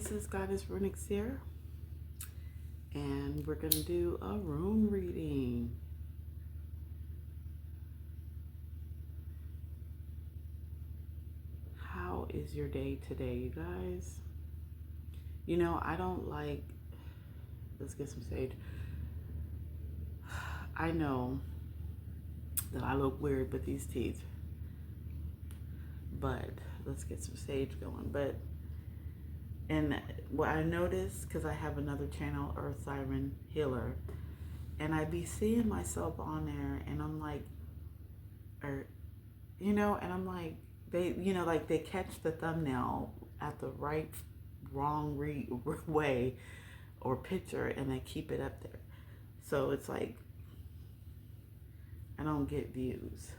this is Goddess Runic Seer, and we're going to do a rune reading. How is your day today, you guys? You know, I don't like, let's get some sage. I know that I look weird with these teeth, but let's get some sage going. And what I noticed, because I have another channel, Earth Siren Healer, and I be seeing myself on there, and I'm like, and I'm like, they catch the thumbnail at the wrong way or picture, and they keep it up there. So it's like, I don't get views,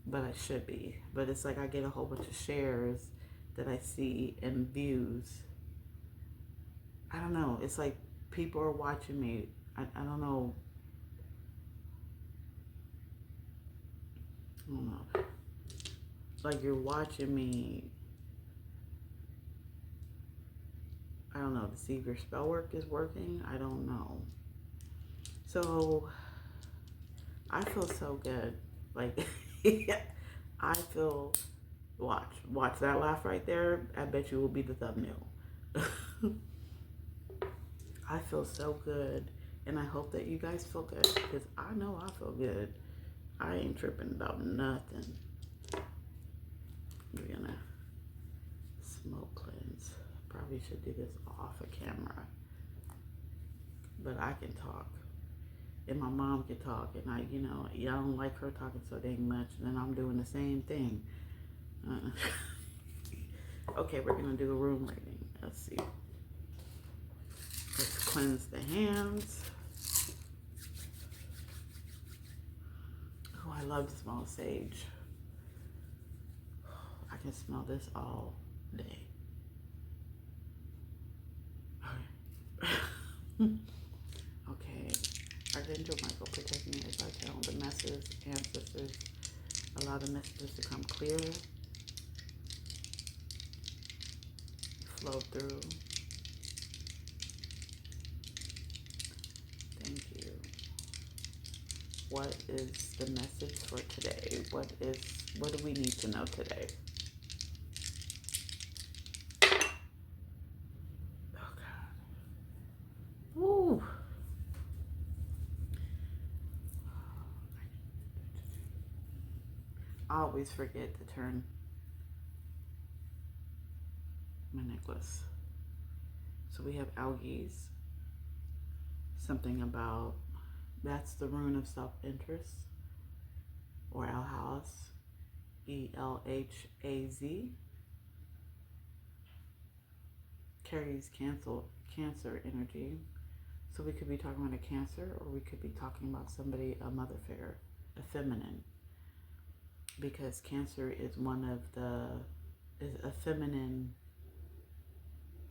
but I should be. But it's like I get a whole bunch of shares that I see and views. I don't know. It's like people are watching me. I don't know. I don't know. Like you're watching me. I don't know, to see if your spell work is working. I don't know. So I feel so good. Like I feel, watch that laugh right there. I bet you will be the thumbnail. I feel so good, and I hope that you guys feel good, because I know I feel good. I ain't tripping about nothing. We're gonna smoke cleanse. Probably should do this off of camera, but I can talk, and my mom can talk, and y'all don't like her talking so dang much, and then I'm doing the same thing. Okay, we're gonna do a room reading. Let's see. Let's cleanse the hands. Oh, I love to smell sage. I can smell this all day. Okay. Archangel Michael, protect me as I channel the messages, ancestors. Allow the messages to come clear, flow through. Thank you. What is the message for today? What do we need to know today? Oh God. Woo. I always forget to turn my necklace. So we have algaes. Something about, that's the rune of self-interest, or Elhaz, Elhaz. Carries cancer energy. So we could be talking about a Cancer, or we could be talking about somebody, a mother figure, a feminine, because Cancer is a feminine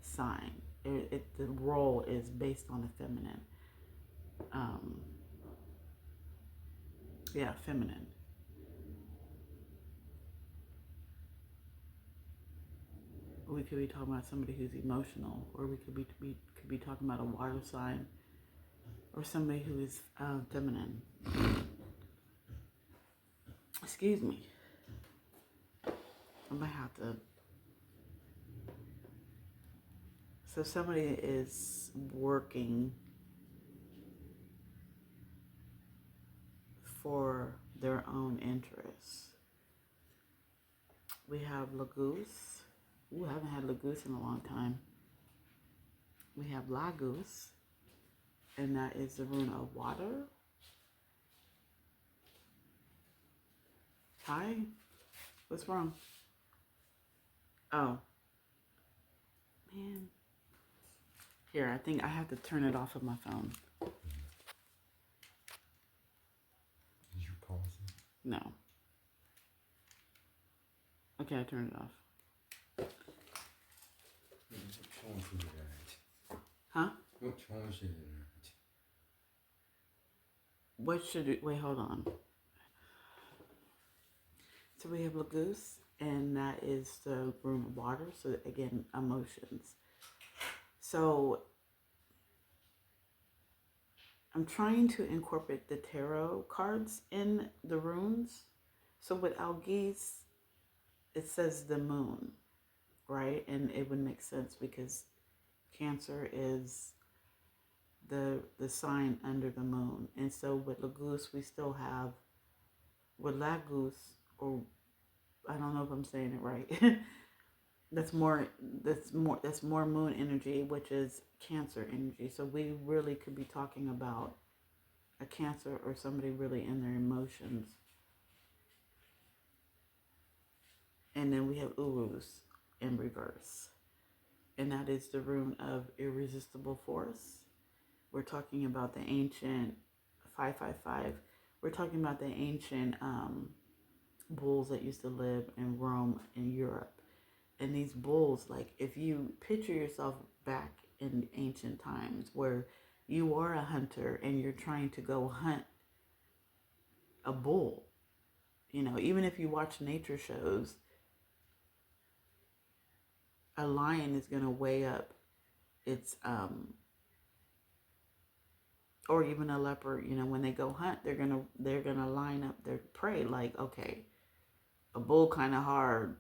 sign. The role is based on the feminine. Feminine. We could be talking about somebody who's emotional, or we could be talking about a water sign, or somebody who is feminine. Excuse me. I might have to. So somebody is working for their own interests. We have Lagoose. Ooh, I haven't had Lagoose in a long time. We have Lagoose, and that is the rune of water. Hi, what's wrong? Oh, man. Here, I think I have to turn it off of my phone. Did you pause it? No. Okay, I turned it off. Huh? What should it, wait, hold on. So we have Lagoose, and that is the rune of water. So again, emotions. So I'm trying to incorporate the tarot cards in the runes. So with Algis, it says the moon, right? And it would make sense because Cancer is the sign under the moon. And so with Lagus, we still have, with Lagus, or I don't know if I'm saying it right. that's more moon energy, which is Cancer energy. So we really could be talking about a Cancer or somebody really in their emotions. And then we have Uruz in reverse. And that is the rune of irresistible force. We're talking about the ancient 555. We're talking about the ancient bulls that used to live in Rome and Europe. And these bulls, like if you picture yourself back in ancient times where you are a hunter and you're trying to go hunt a bull, you know, even if you watch nature shows, a lion is going to weigh up its or even a leopard, you know, when they go hunt, they're gonna line up their prey. Like, okay, a bull kind of hard,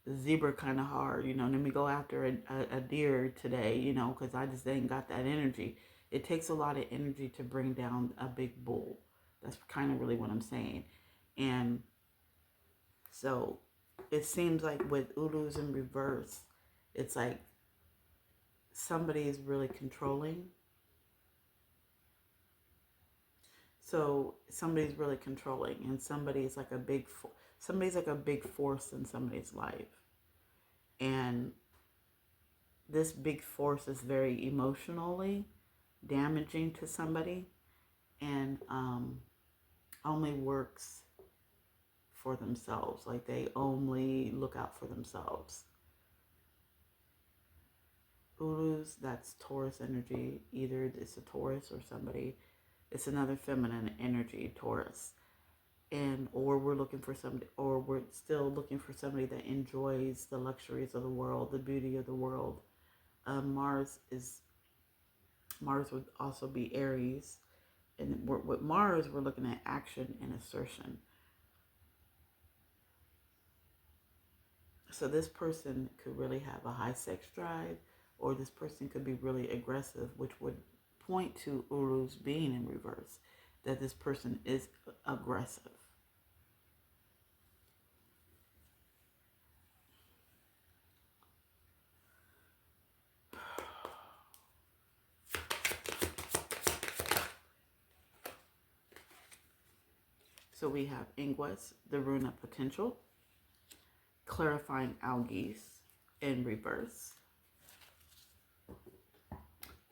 a zebra kind of hard, you know. Let me go after a deer today, you know, because I just ain't got that energy. It takes a lot of energy to bring down a big bull. That's kind of really what I'm saying. And so it seems like with Uruz in reverse, it's like somebody is really controlling. So somebody's really controlling, and somebody's like a big force in somebody's life. And this big force is very emotionally damaging to somebody, and only works for themselves. Like they only look out for themselves. Uruz, that's Taurus energy. Either it's a Taurus or somebody. It's another feminine energy, Taurus. And or we're looking for somebody, or we're still looking for somebody that enjoys the luxuries of the world, the beauty of the world. Mars would also be Aries, and with Mars we're looking at action and assertion. So this person could really have a high sex drive, or this person could be really aggressive, which would point to Uruz being in reverse, that this person is aggressive. So we have Ingues, the rune of potential, clarifying Algis in reverse.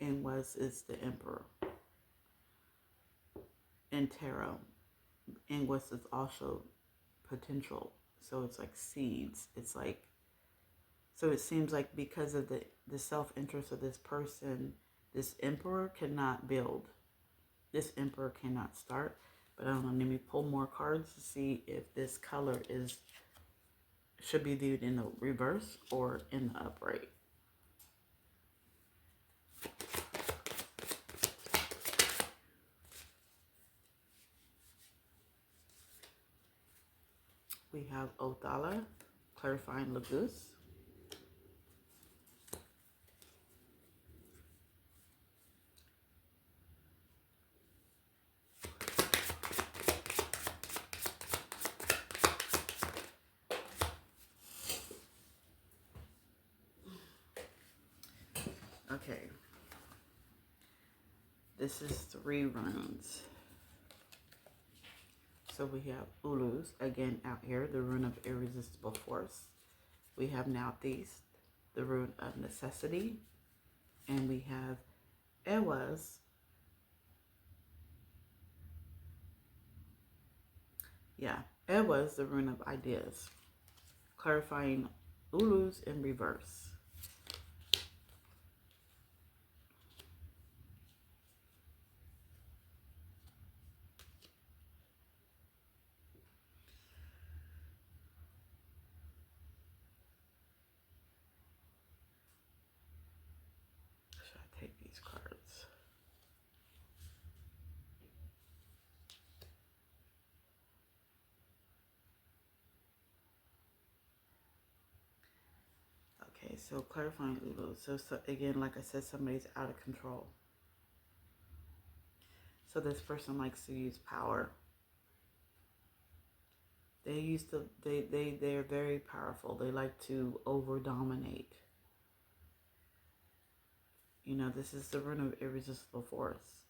Ingues is the emperor. In tarot, Ingues is also potential. So it's like seeds. It's like, so it seems like because of the self-interest of this person, this emperor cannot build. This emperor cannot start. But I don't know, let me pull more cards to see if this color should be viewed in the reverse or in the upright. We have Othala, clarifying Lagus. Okay. This is 3 runes. So we have Ulus, again out here, the rune of irresistible force. We have Nauthis, the rune of necessity. And we have Ewas, Ewas, the rune of ideas. Clarifying Ulus in reverse. so clarifying Lulu. So again, like I said, somebody's out of control. So this person likes to use power. They're very powerful. They like to over dominate. You know, this is the rune of irresistible force.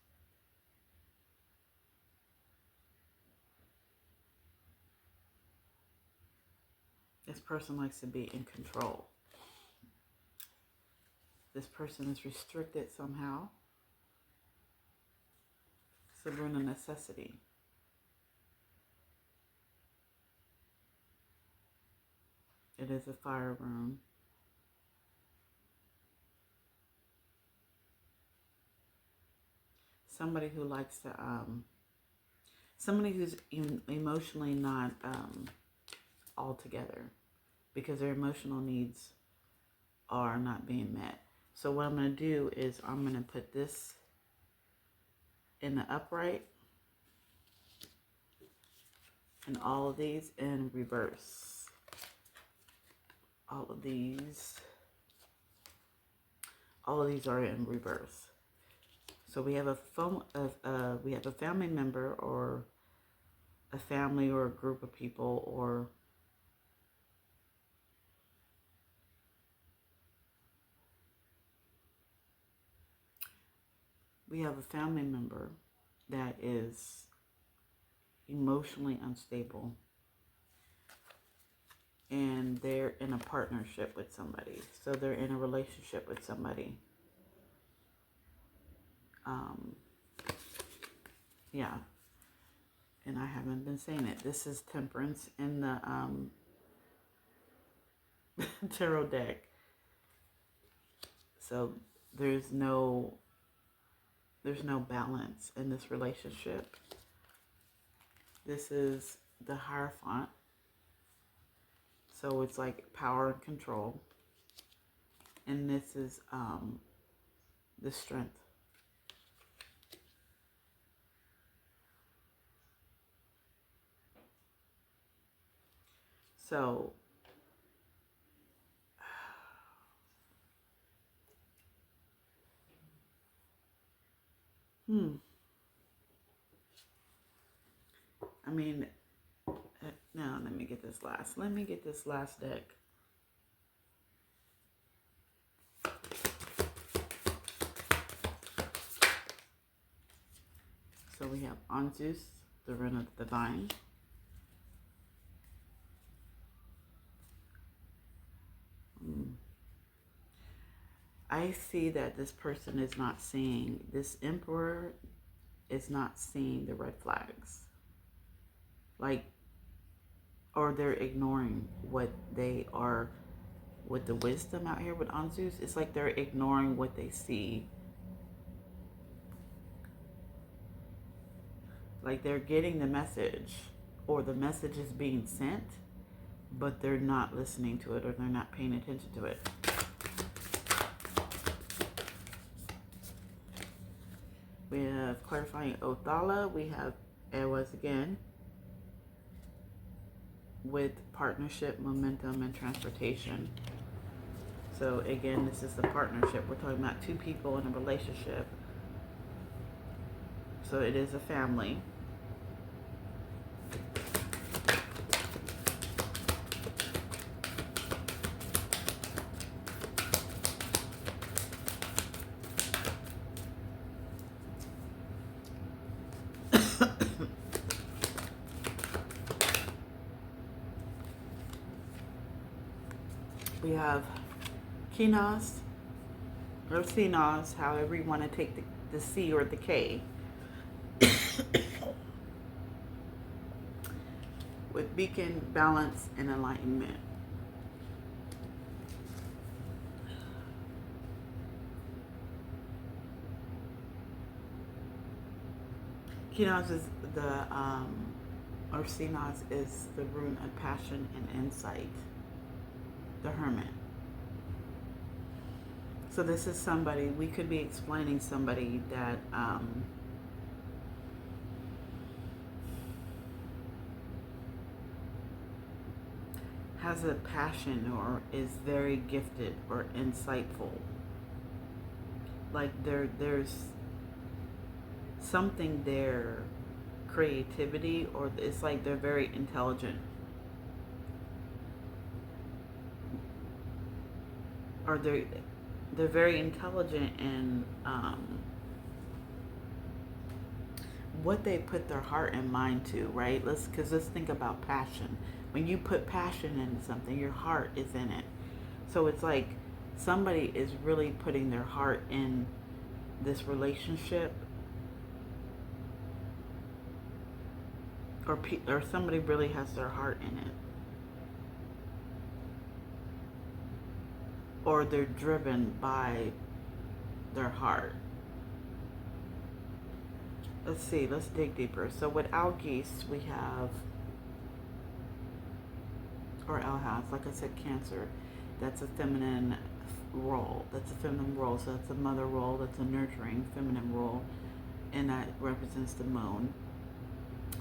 This person likes to be in control. This person is restricted somehow. It's the rune of necessity. It is a fire rune. Somebody who likes to, somebody who's emotionally not all together because their emotional needs are not being met. So what I'm going to do is I'm going to put this in the upright and all of these in reverse. All of these are in reverse. So we have a family member or a family or a group of people, or we have a family member that is emotionally unstable, and they're in a partnership with somebody. So they're in a relationship with somebody. Yeah. And I haven't been saying it. This is Temperance in the tarot deck. So there's no balance in this relationship. This is the Hierophant. So it's like power and control. And this is the Strength. So I mean, now let me get this last deck. So we have Anzus, the rune of the divine. I see that this person is not seeing, this Emperor is not seeing the red flags. Like, or they're ignoring what they are, with the wisdom out here with Anzus. It's like they're ignoring what they see. Like they're getting the message, or the message is being sent, but they're not listening to it, or they're not paying attention to it. We have clarifying Othala. We have Ewas again with partnership, momentum, and transportation. So again, this is the partnership. We're talking about two people in a relationship. So it is a family. We have Kinos, or Sinos, however you want to take the C or the K, with beacon, balance, and enlightenment. Kinos is the, or Sinos is the rune of passion and insight. The Hermit. So this is somebody, we could be explaining somebody that has a passion or is very gifted or insightful. Like there's something there, creativity, or it's like they're very intelligent, or they're very intelligent in what they put their heart and mind to, right? Let's think about passion. When you put passion into something, your heart is in it. So it's like somebody is really putting their heart in this relationship, or somebody really has their heart in it, or they're driven by their heart. Let's see, let's dig deeper. So with Algis, we have, or Alhaz, like I said, Cancer. That's a feminine role. That's a feminine role. So that's a mother role. That's a nurturing feminine role. And that represents the moon.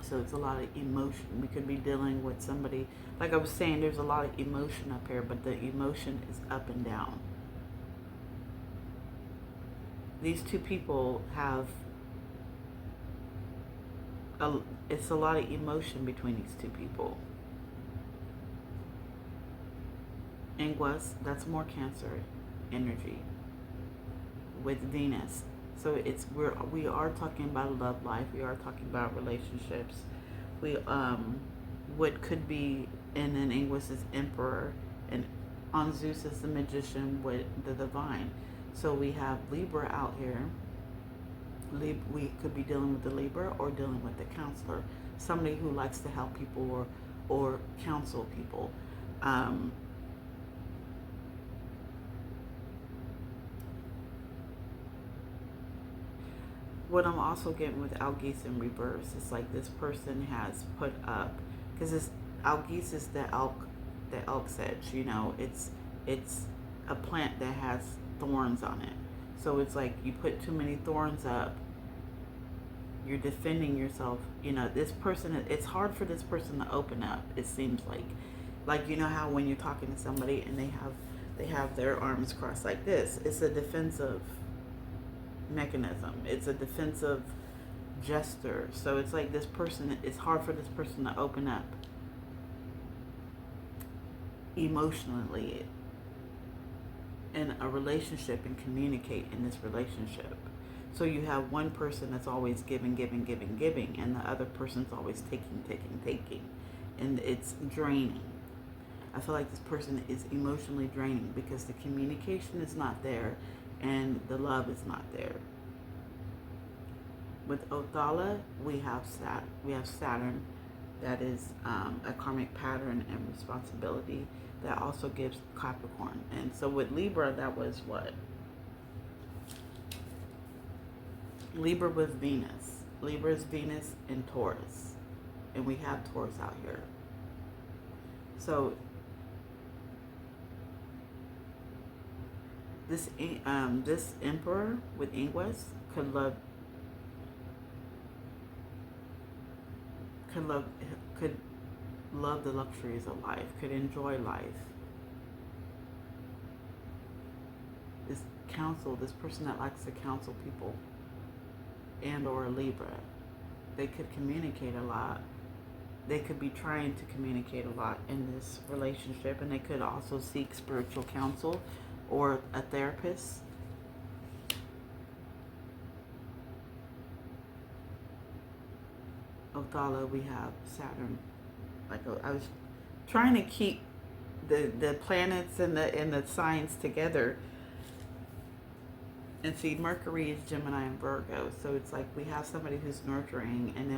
So it's a lot of emotion. We could be dealing with somebody, like I was saying, there's a lot of emotion up here, but the emotion is up and down. These two people have, it's a lot of emotion between these two people. Inguas, that's more Cancer energy with Venus. So we are talking about a love life. We are talking about relationships. We what could be in an Inguas is Emperor, and on Zeus is the Magician with the Divine. So we have Libra out here. We could be dealing with the Libra or dealing with the Counselor, somebody who likes to help people or counsel people. What I'm also getting with Algis in reverse is like this person has put up, because this Algis is the elk sedge, you know, it's a plant that has thorns on it. So it's like you put too many thorns up, you're defending yourself. You know, this person, it's hard for this person to open up, it seems like you know how when you're talking to somebody and they have their arms crossed like this, it's a defensive mechanism. It's a defensive gesture. So it's like this person, it's hard for this person to open up emotionally in a relationship and communicate in this relationship. So you have one person that's always giving, and the other person's always taking. And it's draining. I feel like this person is emotionally draining because the communication is not there and the love is not there. With Othala, we have Saturn, that is a karmic pattern and responsibility that also gives Capricorn. And so with Libra, that was what? Libra was Venus. Libra is Venus and Taurus. And we have Taurus out here. So this Emperor with Inguas could love the luxuries of life, could enjoy life. This person that likes to counsel people, and or a Libra, they could communicate a lot. They could be trying to communicate a lot in this relationship, and they could also seek spiritual counsel or a therapist. Othala, we have Saturn. Like I was trying to keep the planets and the signs together. And see, Mercury is Gemini and Virgo, so it's like we have somebody who's nurturing, and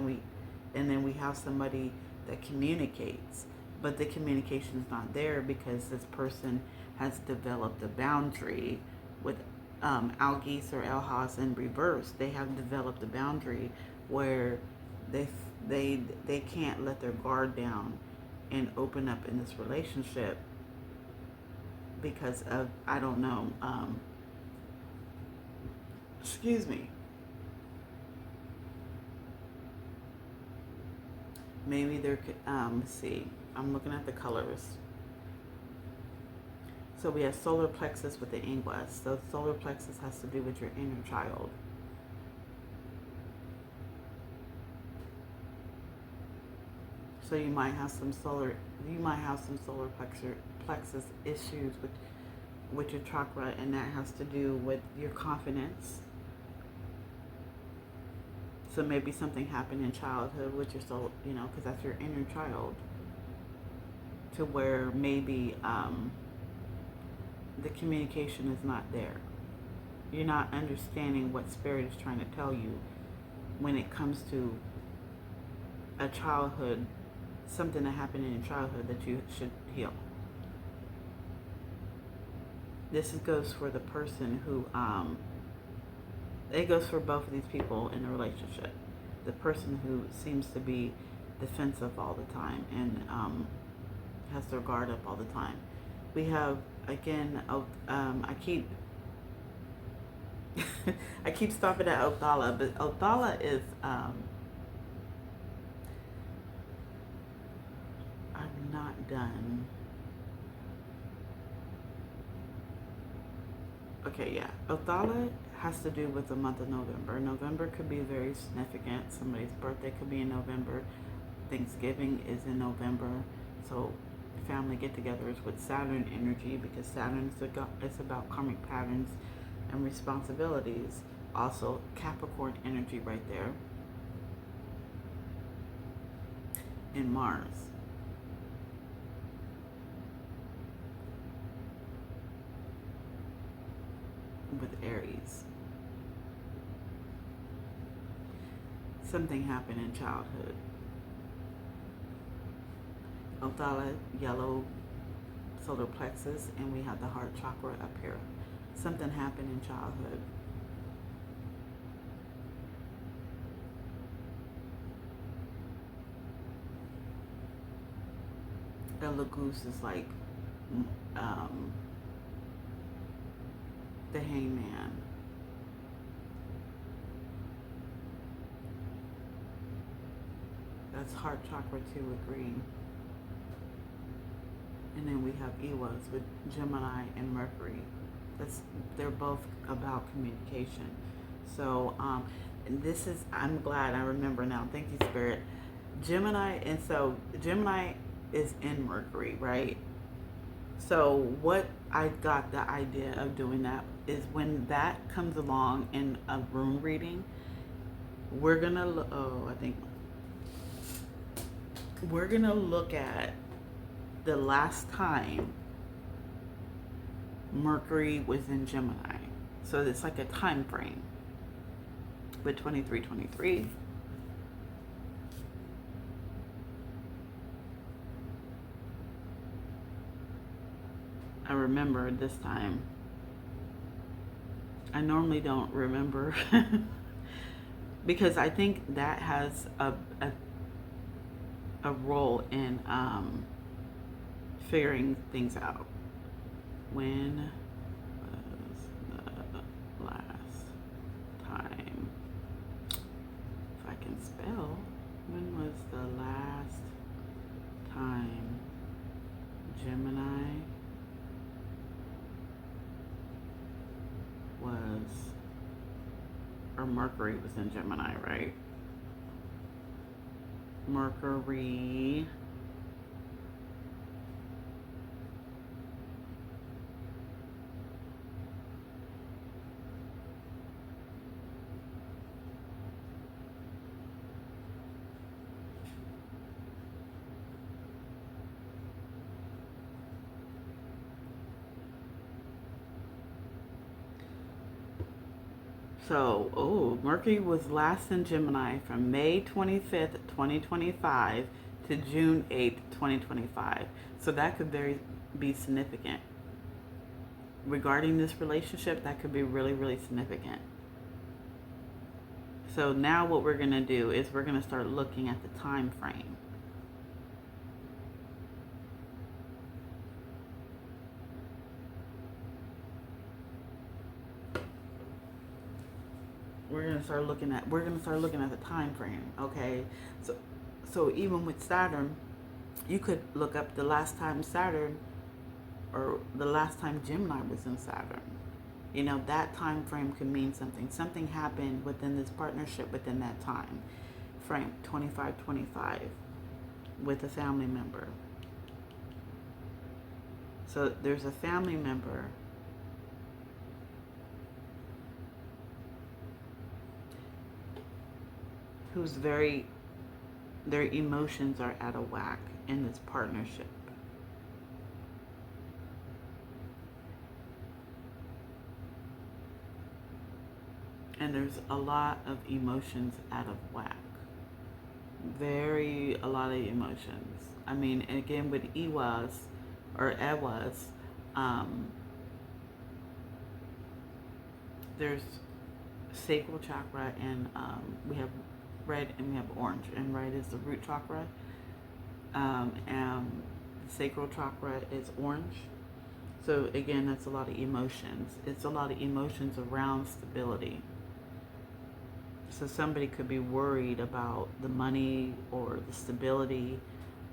then we have somebody that communicates, but the communication is not there because this person has developed a boundary with Algis or Alhaz in reverse. They have developed a boundary where they can't let their guard down and open up in this relationship because of, I don't know, excuse me, maybe there could let's see, I'm looking at the colors. So we have solar plexus with the ingress. So solar plexus has to do with your inner child. So you might have some solar plexus issues with your chakra, and that has to do with your confidence. So maybe something happened in childhood with your soul, because that's your inner child, to where maybe the communication is not there. You're not understanding what spirit is trying to tell you when it comes to a childhood, something that happened in your childhood that you should heal. This goes for the person who, it goes for both of these people in a relationship. The person who seems to be defensive all the time and has their guard up all the time. We have, again, I keep I keep stopping at Othala, but Othala is, I'm not done. Okay, yeah. Othala has to do with the month of November. November could be very significant. Somebody's birthday could be in November. Thanksgiving is in November. So family get-togethers with Saturn energy, because Saturn is about karmic patterns and responsibilities. Also Capricorn energy right there. And Mars. With Aries. Something happened in childhood. Othala, yellow solar plexus, and we have the heart chakra up here. Something happened in childhood. Ella Goose is like the hangman. That's heart chakra 2 with green. And then we have Ewas with Gemini and Mercury. They're both about communication. So and this is, I'm glad I remember now. Thank you, Spirit. Gemini, and so Gemini is in Mercury, right? So what I got the idea of doing that is when that comes along in a room reading, we're gonna look at the last time Mercury was in Gemini. So it's like a time frame with 2323. I remember this time. I normally don't remember because I think that has a role in figuring things out. When was the last time, if I can spell, when was the last time Gemini was, or Mercury was in Gemini, right? Mercury Mercury was last in Gemini from May 25th, 2025 to June 8th, 2025. So that could be significant. Regarding this relationship, that could be really, really significant. So now what we're going to do is we're going to start looking at the time frame. We're gonna start looking at the time frame, okay? So even with Saturn, you could look up the last time Saturn or the last time Gemini was in Saturn. You know, that time frame could mean something. Something happened within this partnership within that time frame, 25-25, with a family member. So there's a family member who's their emotions are out of whack in this partnership. And there's a lot of emotions out of whack. A lot of emotions. I mean, and again with Ewas, there's sacral chakra, and we have red and we have orange. And red is the root chakra, and the sacral chakra is orange. So again, that's a lot of emotions. It's a lot of emotions around stability. So somebody could be worried about the money or the stability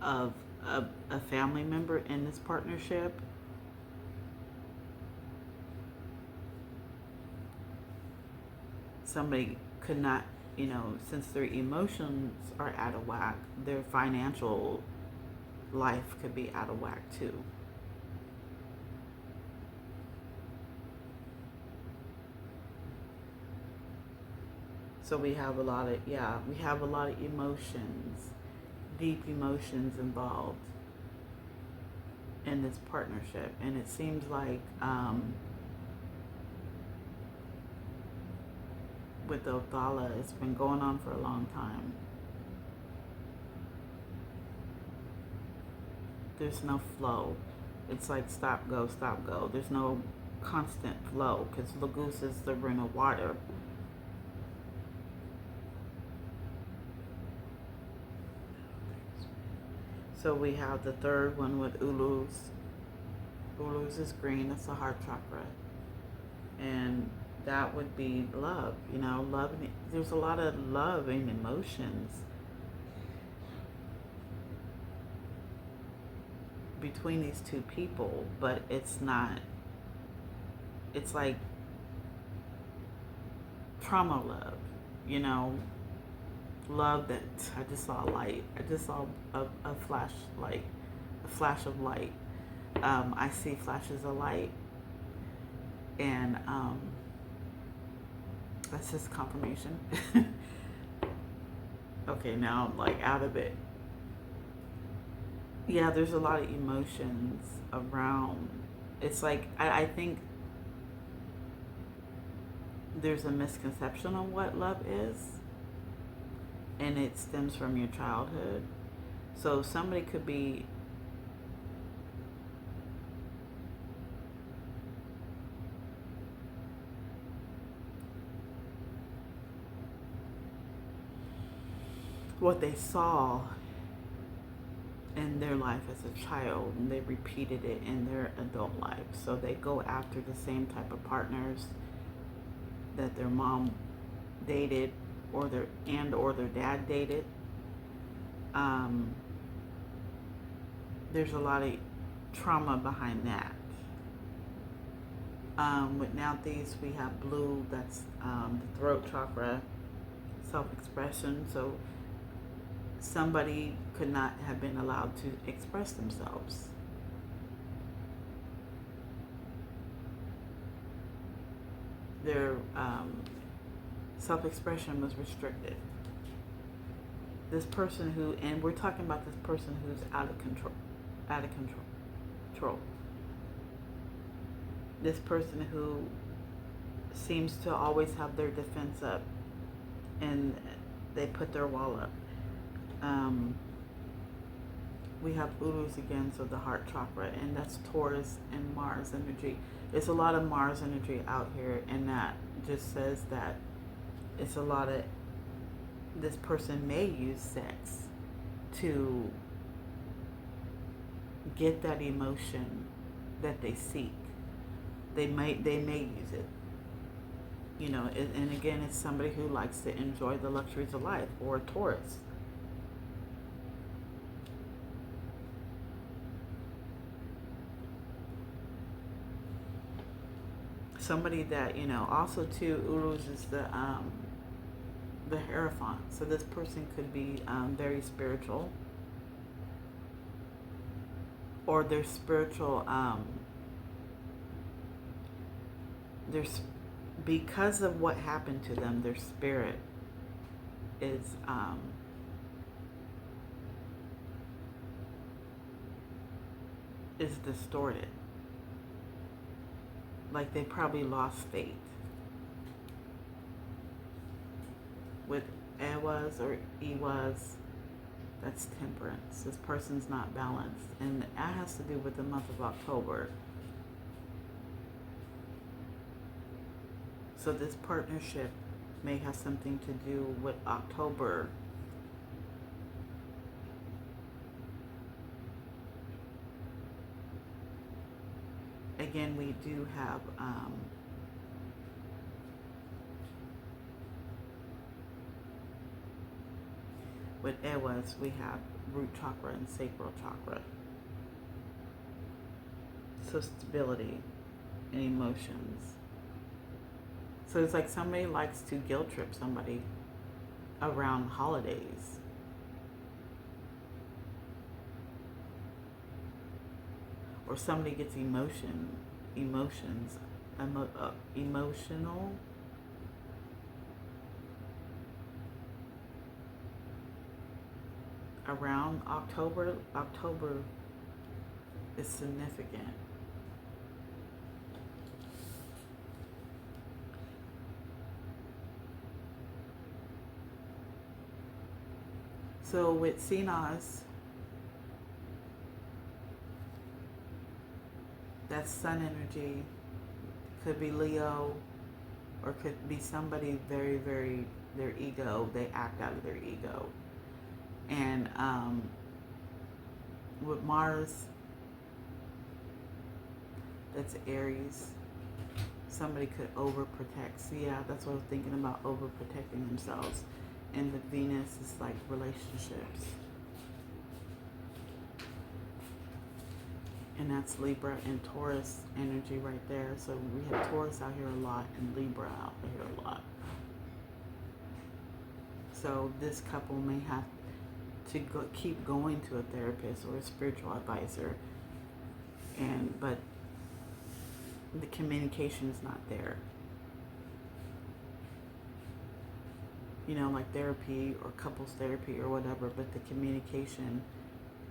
of a family member in this partnership. Somebody could not, since their emotions are out of whack, their financial life could be out of whack too. So we have a lot of emotions, deep emotions involved in this partnership. And it seems like with the Othala, it's been going on for a long time. There's no flow. It's like stop, go, stop, go. There's no constant flow because Lagus is the rune of water. So we have the third one with Ulus. Ulus is green, that's the heart chakra. And that would be love, love. There's a lot of love and emotions between these two people, but it's like trauma love, love that I just saw a light. I just saw a flashlight, a flash of light. I see flashes of light, and that's just confirmation. Okay, now I'm like out of it. Yeah, there's a lot of emotions around. It's like I think there's a misconception on what love is, and it stems from your childhood. So somebody could be what they saw in their life as a child, and they repeated it in their adult life. So they go after the same type of partners that their mom dated, or their dad dated. There's a lot of trauma behind that. With Nauthiz, we have blue, that's the throat chakra, self-expression. So somebody could not have been allowed to express themselves. Their self-expression was restricted. This person and we're talking about this person who's out of control. This person who seems to always have their defense up, and they put their wall up. We have Ulus again, so the heart chakra, and that's Taurus and Mars energy. There's a lot of Mars energy out here, and that just says that it's a lot of, this person may use sex to get that emotion that they seek. They may use it. And again, it's somebody who likes to enjoy the luxuries of life, or a Taurus. somebody that, you know, also too, Uruz is the Hierophant. So this person could be very spiritual, or their spiritual, there's, because of what happened to them, their spirit is distorted. Like they probably lost faith. With Ewas or Ewas, that's temperance. This person's not balanced. And that has to do with the month of October. So this partnership may have something to do with October. Again, we do have with Ewas, we have root chakra and sacral chakra. So stability and emotions. So it's like somebody likes to guilt trip somebody around holidays. Or somebody gets emotional around October. October is significant. So with Sinas, that's sun energy. Could be Leo, or could be somebody very, very, their ego, they act out of their ego. And with Mars, that's Aries. Somebody could overprotect. So yeah, that's what I was thinking about, overprotecting themselves. And the Venus is like relationships. And that's Libra and Taurus energy right there. So we have Taurus out here a lot and Libra out here a lot. So this couple may have to keep going to a therapist or a spiritual advisor, but the communication is not there. You know, like therapy or couples therapy or whatever, but the communication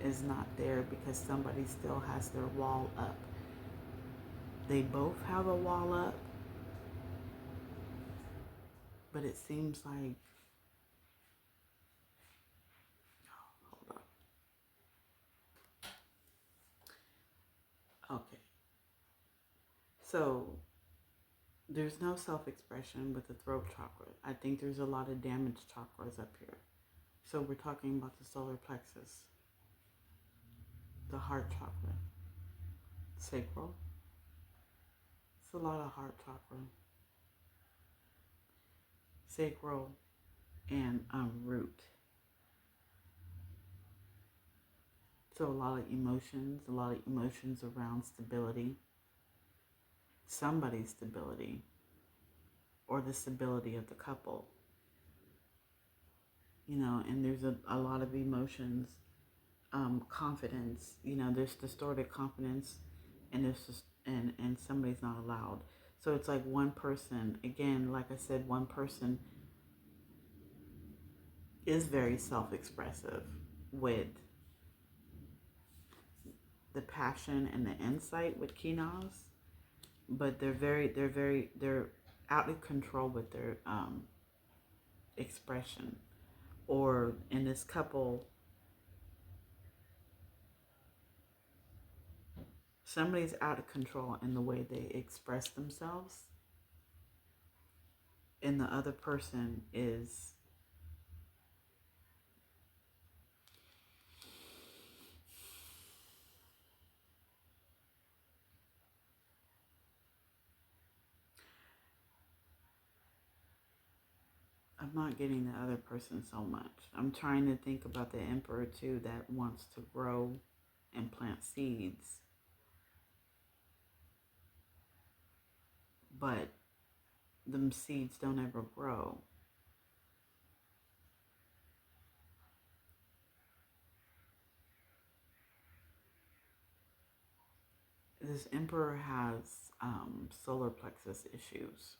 is not there because somebody still has their wall up. They both have a wall up, but it seems like, hold on. Okay. So there's no self-expression with the throat chakra. I think there's a lot of damaged chakras up here. So we're talking about the solar plexus, the heart chakra, sacral. It's a lot of heart chakra, sacral, and root. So a lot of emotions around stability, somebody's stability, or the stability of the couple. You know, and there's a lot of emotions, confidence. You know, there's distorted confidence, and there's just, and somebody's not allowed. So it's like one person, again, like I said, one person is very self-expressive with the passion and the insight with Kinas, but they're out of control with their expression. Or in this couple, somebody's out of control in the way they express themselves, and the other person is I'm not getting the other person so much. I'm trying to think about the Emperor too, that wants to grow and plant seeds. but them seeds don't ever grow. This emperor has solar plexus issues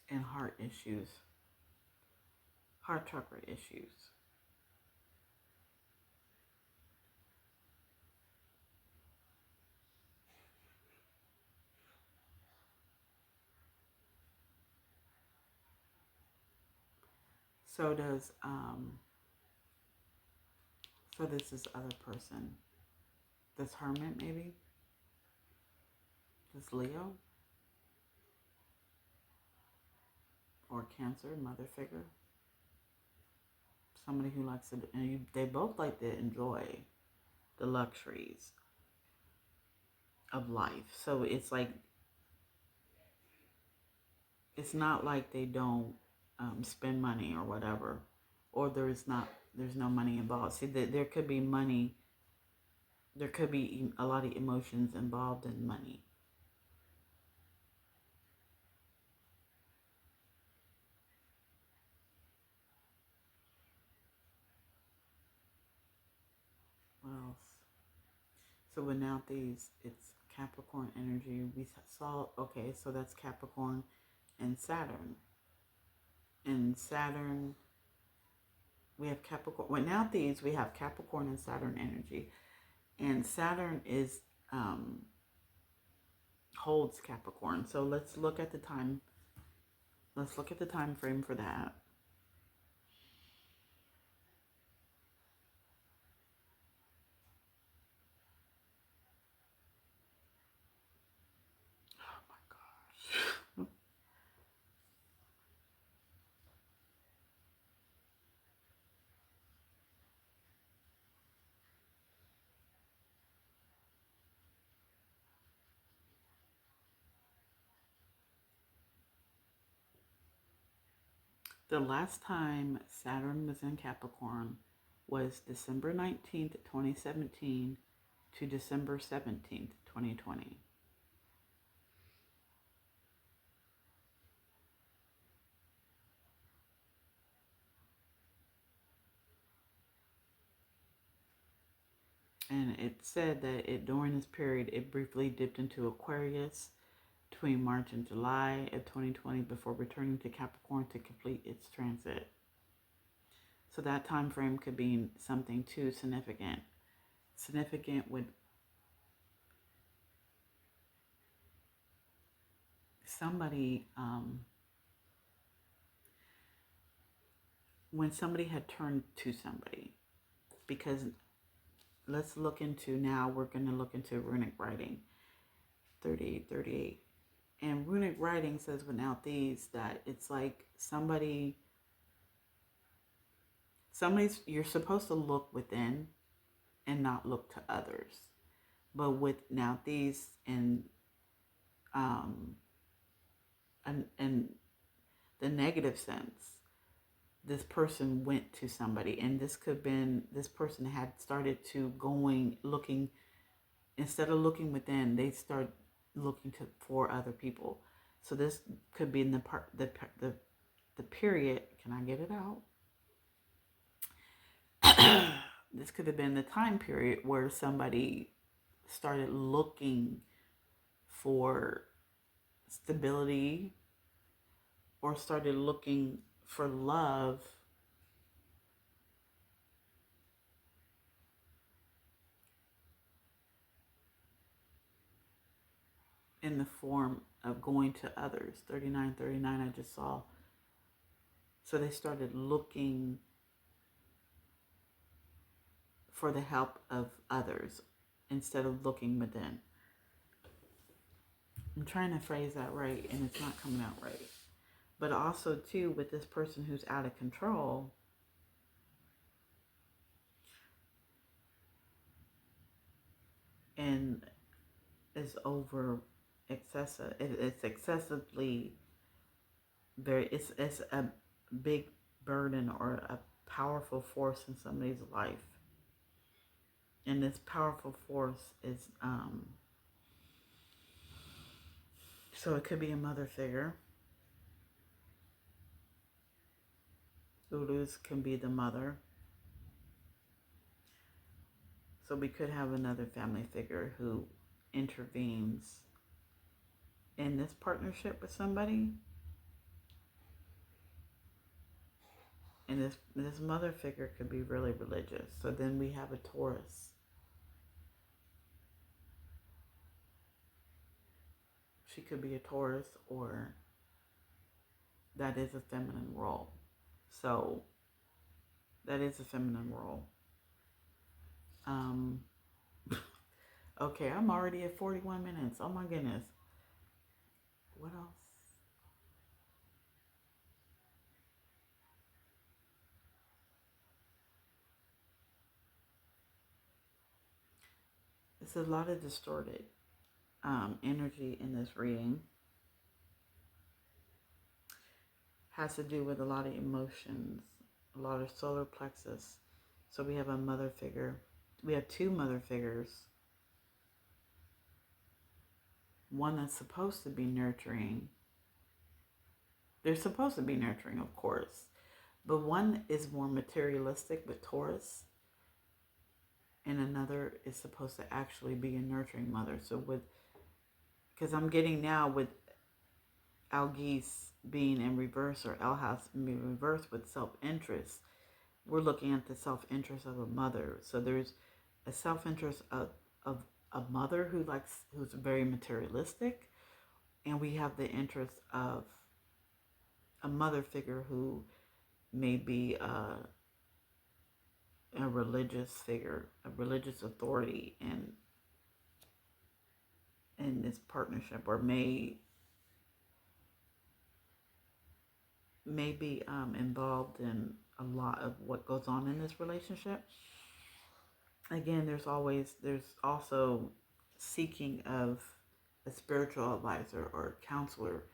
and heart issues, heart chakra issues. So does so does this other person. This hermit maybe? This Leo? Or Cancer, mother figure? Somebody who likes to, they both like to enjoy the luxuries of life. So it's like, it's not like they don't spend money or whatever, or there's no money involved. See, there could be money, there could be a lot of emotions involved in money. What else? So without these, it's Capricorn energy. We saw, okay, so that's Capricorn and Saturn. And Saturn, we have Capricorn. Without these, we have Capricorn and Saturn energy. And Saturn is holds Capricorn. So let's look at the time. Let's look at the time frame for that. Oh my gosh. The last time Saturn was in Capricorn was December 19th, 2017 to December 17th, 2020. And it said that during this period, it briefly dipped into Aquarius between March and July of 2020 before returning to Capricorn to complete its transit. So that time frame could be something too significant. Significant with somebody, when somebody had turned to somebody. Because let's look into, now we're going to look into runic writing. 38. And runic writing says without these that it's like somebody's, you're supposed to look within and not look to others. But with now these and the negative sense, this person went to somebody, and this could have been, this person had started to looking, instead of looking within, they start looking for other people. So this could be in the period. Can I get it out? This could have been the time period where somebody started looking for stability or started looking for love in the form of going to others. 39 I just saw. So they started looking for the help of others instead of looking within. I'm trying to phrase that right, and it's not coming out right. But also, too, with this person who's out of control, and is over excessive. It's excessively very. It's a big burden or a powerful force in somebody's life. And this powerful force is, so it could be a mother figure. Ulus can be the mother. So we could have another family figure who intervenes in this partnership with somebody. And this mother figure could be really religious. So then we have a Taurus. She could be a Taurus, or that is a feminine role. So that is a feminine role. Okay, I'm already at 41 minutes. Oh my goodness. What else? It's a lot of distorted energy in this reading. Has to do with a lot of emotions, a lot of solar plexus. So we have a mother figure. We have two mother figures. One that's supposed to be nurturing. They're supposed to be nurturing, of course. But one is more materialistic with Taurus. And another is supposed to actually be a nurturing mother. So because I'm getting now with Algis being in reverse, or El House being in reverse with self-interest, we're looking at the self-interest of a mother. So there's a self-interest of a mother who's very materialistic, and we have the interest of a mother figure who may be a religious figure, a religious authority in this partnership, or may be involved in a lot of what goes on in this relationship. Again, there's also seeking of a spiritual advisor or counselor,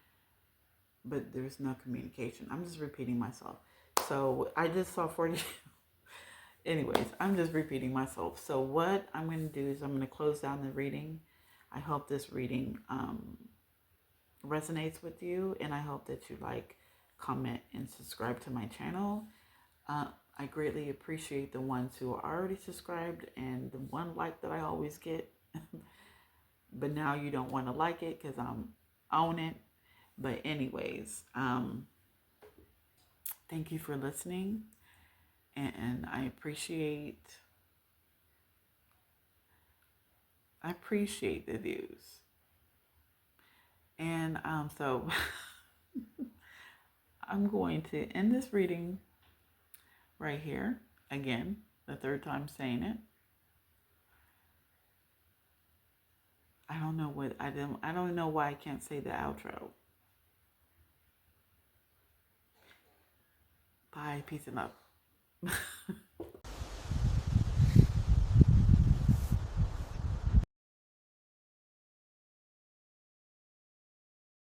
but there's no communication. I'm just repeating myself. So I just saw 40. Anyways, I'm just repeating myself. So what I'm going to do is I'm going to close down the reading. I hope this reading resonates with you, and I hope that you like, comment, and subscribe to my channel. I greatly appreciate the ones who are already subscribed and the one like that I always get. But now you don't want to like it because I'm on it. But anyways, thank you for listening, and I appreciate the views. And so I'm going to end this reading right here. Again, the third time saying it. I don't know why I can't say the outro. Bye, peace and love.